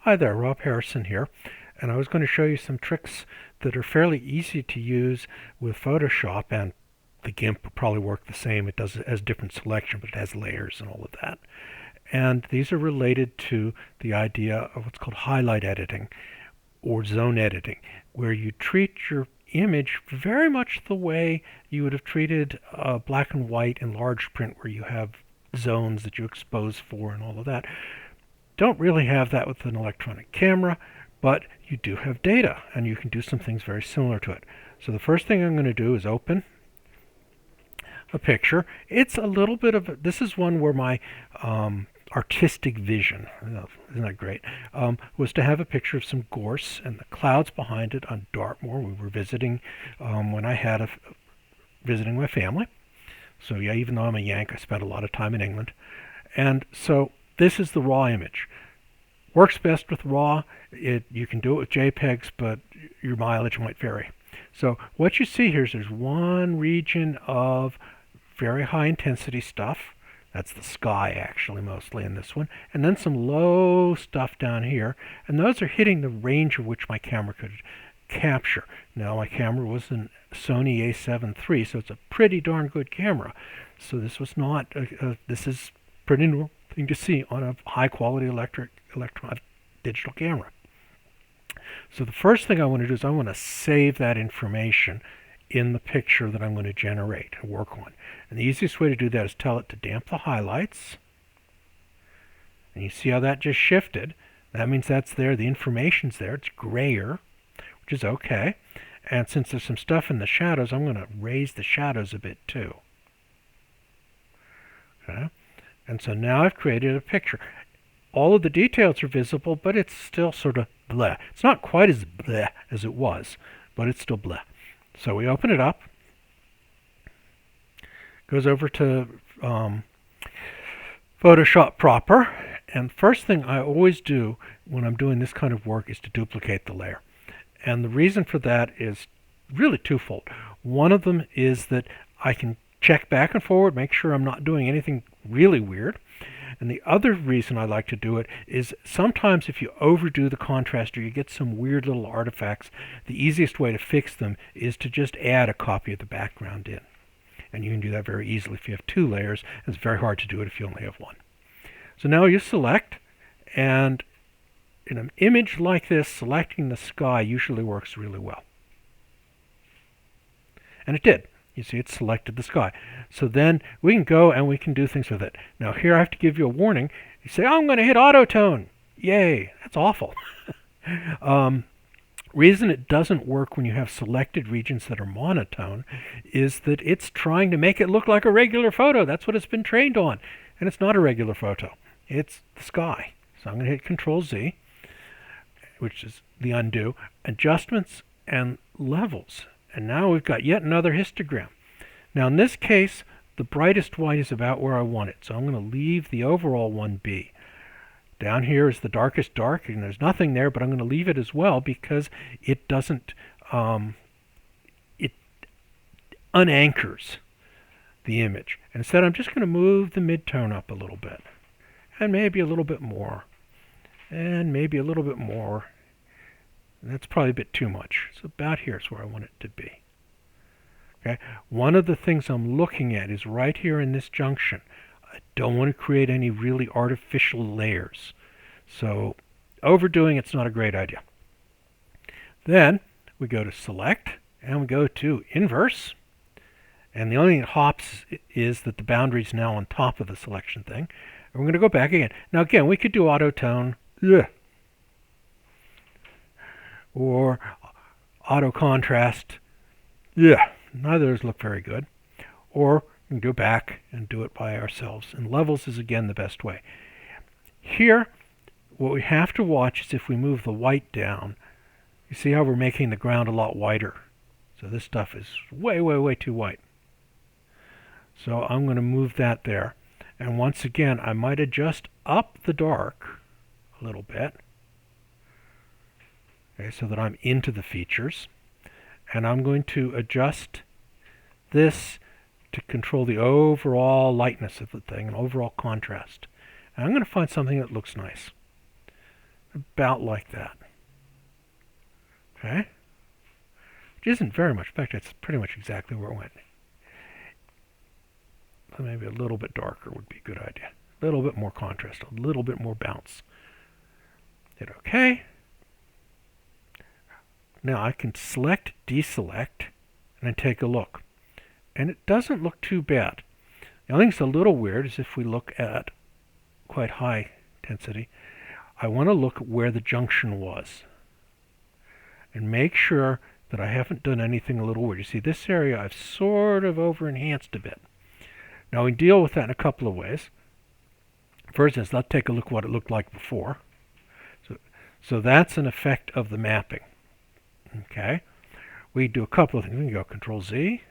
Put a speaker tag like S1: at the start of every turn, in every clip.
S1: Hi there, Rob Harrison here, and I was going to show you some tricks that are fairly easy to use with Photoshop, and the GIMP will probably work the same. It has different selection, but it has layers and all of that. And these are related to the idea of what's called highlight editing or zone editing, where you treat your image very much the way you would have treated black and white and large print, where you have zones that you expose for and all of that. Don't really have that with an electronic camera, but you do have data, and you can do some things very similar to it. So the first thing I'm going to do is open a picture. It's a little bit of this is one where my artistic vision, isn't that great, was to have a picture of some gorse and the clouds behind it on Dartmoor. We were visiting when I had visiting my family. So yeah, even though I'm a Yank, I spent a lot of time in England. And so this is the raw image. Works best with RAW. You can do it with JPEGs, but your mileage might vary. So what you see here is there's one region of very high intensity stuff. That's the sky, actually, mostly in this one. And then some low stuff down here. And those are hitting the range of which my camera could capture. Now, my camera was a Sony a7 III, so it's a pretty darn good camera. So this was not, this is pretty normal thing to see on a high quality electronic digital camera. So the first thing I want to do is I want to save that information in the picture that I'm going to generate and work on. And the easiest way to do that is tell it to damp the highlights. And you see how that just shifted. That means that's there. The information's there. It's grayer, which is okay. And since there's some stuff in the shadows, I'm going to raise the shadows a bit too. Okay. And so now I've created a picture. All of the details are visible, but it's still sort of bleh. It's not quite as bleh as it was, but it's still bleh. So we open it up. Goes over to Photoshop proper. And first thing I always do when I'm doing this kind of work is to duplicate the layer. And the reason for that is really twofold. One of them is that I can check back and forward, make sure I'm not doing anything really weird. And the other reason I like to do it is sometimes if you overdo the contrast or you get some weird little artifacts, the easiest way to fix them is to just add a copy of the background in. And you can do that very easily if you have two layers. It's very hard to do it if you only have one. So now you select, and in an image like this, selecting the sky usually works really well. And it did. You see, it selected the sky. So then we can go and we can do things with it. Now here I have to give you a warning. You say, oh, I'm going to hit auto tone. Yay, that's awful. Reason it doesn't work when you have selected regions that are monotone is that it's trying to make it look like a regular photo. That's what it's been trained on. And it's not a regular photo. It's the sky. So I'm going to hit Control Z, which is the undo, adjustments and levels. And now we've got yet another histogram. Now in this case, the brightest white is about where I want it. So I'm going to leave the overall one be. Down here is the darkest dark, and there's nothing there, but I'm going to leave it as well because it doesn't, it unanchors the image. And instead I'm just going to move the midtone up a little bit. And maybe a little bit more. And maybe a little bit more. That's probably a bit too much. So about here is where I want it to be. Okay. One of the things I'm looking at is right here in this junction. I don't want to create any really artificial layers. So overdoing it's not a great idea. Then we go to select and we go to inverse. And the only thing that hops is that the boundary is now on top of the selection thing. And we're going to go back again. Now again, we could do auto tone. Or auto contrast. Yeah, neither of those look very good. Or we can go back and do it by ourselves. And levels is again the best way. Here, what we have to watch is if we move the white down, you see how we're making the ground a lot whiter. So this stuff is way, way, way too white. So I'm going to move that there. And once again, I might adjust up the dark a little bit. Okay, so that I'm into the features. And I'm going to adjust this to control the overall lightness of the thing and overall contrast. And I'm going to find something that looks nice. About like that. Okay? Which isn't very much. In fact, it's pretty much exactly where it went. So maybe a little bit darker would be a good idea. A little bit more contrast, a little bit more bounce. Hit OK. Now I can select, deselect, and then take a look. And it doesn't look too bad. The only thing that's a little weird is if we look at quite high intensity, I want to look at where the junction was and make sure that I haven't done anything a little weird. You see, this area I've sort of over-enhanced a bit. Now we deal with that in a couple of ways. For instance, let's take a look at what it looked like before. So that's an effect of the mapping. Okay, we do a couple of things. We can go Control Z,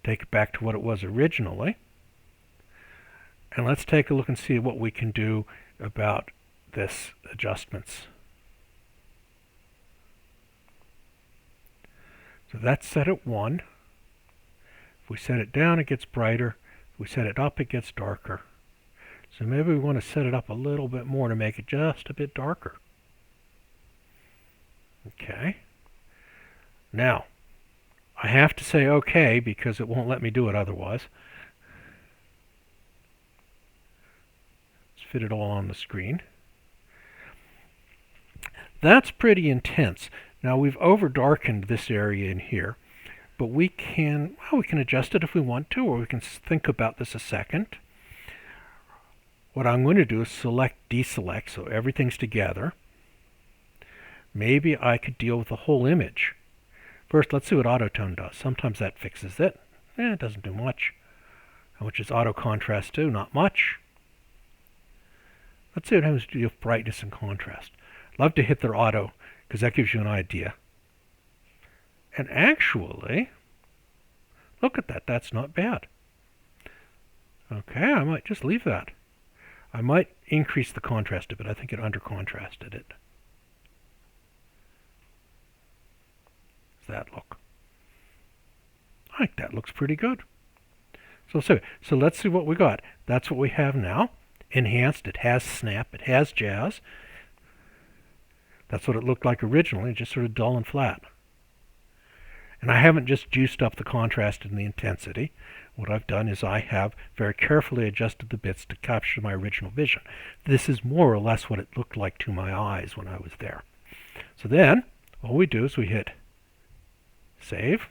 S1: take it back to what it was originally, and let's take a look and see what we can do about this adjustments. So that's set at 1. If we set it down, it gets brighter. If we set it up, it gets darker. So maybe we want to set it up a little bit more to make it just a bit darker. Okay. Now, I have to say OK because it won't let me do it otherwise. Let's fit it all on the screen. That's pretty intense. Now we've over-darkened this area in here, but we can adjust it if we want to, or we can think about this a second. What I'm going to do is select, deselect, so everything's together. Maybe I could deal with the whole image. First, let's see what autotone does. Sometimes that fixes it. It doesn't do much. How much does auto contrast do? Not much. Let's see what happens to do with brightness and contrast. Love to hit their auto, because that gives you an idea. And actually, look at that. That's not bad. Okay, I might just leave that. I might increase the contrast a bit. I think it under-contrasted it. That look? I think that looks pretty good. So let's see what we got. That's what we have now. Enhanced, it has snap, it has jazz. That's what it looked like originally, just sort of dull and flat. And I haven't just juiced up the contrast and the intensity. What I've done is I have very carefully adjusted the bits to capture my original vision. This is more or less what it looked like to my eyes when I was there. So then, all we do is we hit Save,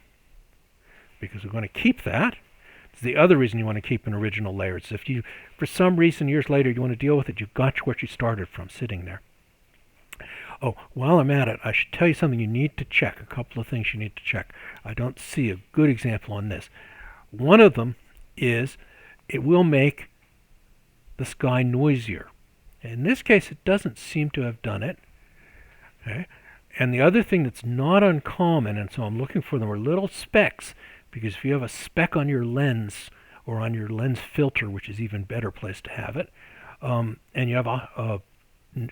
S1: because we're going to keep that. It's the other reason you want to keep an original layer. It's if you, for some reason, years later, you want to deal with it, you've got what you started from sitting there. Oh, while I'm at it, I should tell you something you need to check, a couple of things you need to check. I don't see a good example on this. One of them is it will make the sky noisier. In this case, it doesn't seem to have done it. Okay. And the other thing that's not uncommon, and so I'm looking for them, are little specks, because if you have a speck on your lens or on your lens filter, which is even better place to have it, and you have a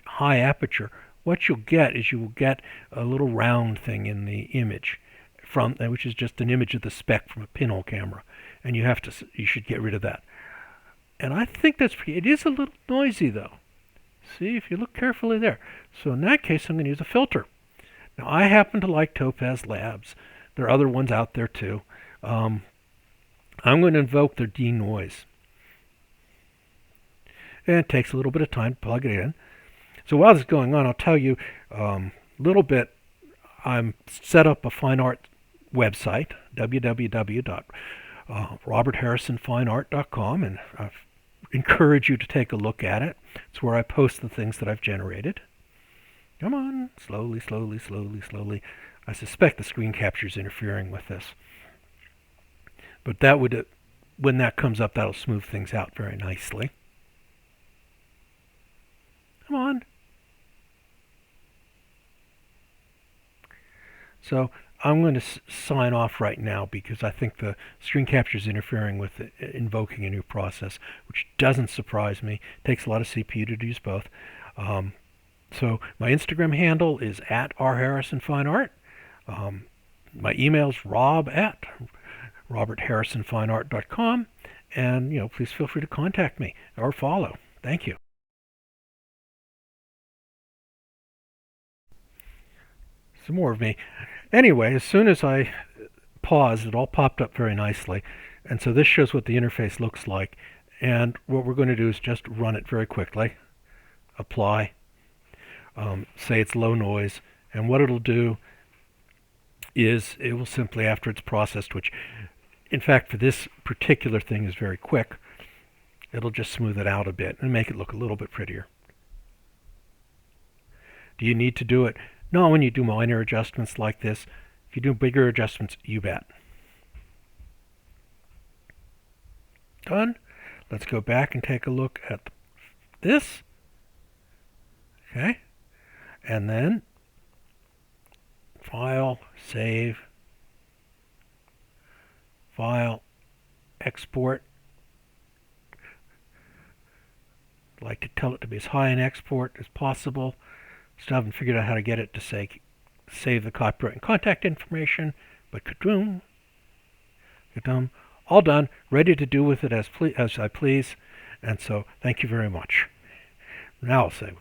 S1: high aperture, what you'll get is you will get a little round thing in the image, which is just an image of the speck from a pinhole camera, and you should get rid of that. And I think that's pretty. It is a little noisy though. See, if you look carefully there. So in that case, I'm going to use a filter. Now, I happen to like Topaz Labs. There are other ones out there too. I'm going to invoke their denoise. And it takes a little bit of time to plug it in. So while this is going on, I'll tell you a little bit. I'm set up a fine art website, www.robertharrisonfineart.com, and I encourage you to take a look at it. It's where I post the things that I've generated. Come on, slowly, slowly, slowly, slowly. I suspect the screen capture is interfering with this. But that would, when that comes up, that'll smooth things out very nicely. Come on. So I'm going to sign off right now because I think the screen capture is interfering with invoking a new process, which doesn't surprise me. It takes a lot of CPU to use both. So my Instagram handle is @rharrisonfineart. My email's rob@robertharrisonfineart.com, and please feel free to contact me or follow. Thank you. some more of me. Anyway, as soon as I paused, it all popped up very nicely. And so this shows what the interface looks like. And what we're going to do is just run it very quickly. Apply. Say it's low noise. And what it'll do is it will simply, after it's processed, which in fact for this particular thing is very quick, it'll just smooth it out a bit and make it look a little bit prettier. Do you need to do it? No, when you do minor adjustments like this. If you do bigger adjustments, you bet. Done. Let's go back and take a look at this. Okay. And then File, Save, File, Export. I like to tell it to be as high in export as possible. Still haven't figured out how to get it to say save the copyright and contact information, but kadoom, all done, ready to do with it as I please. And so thank you very much. Now I'll say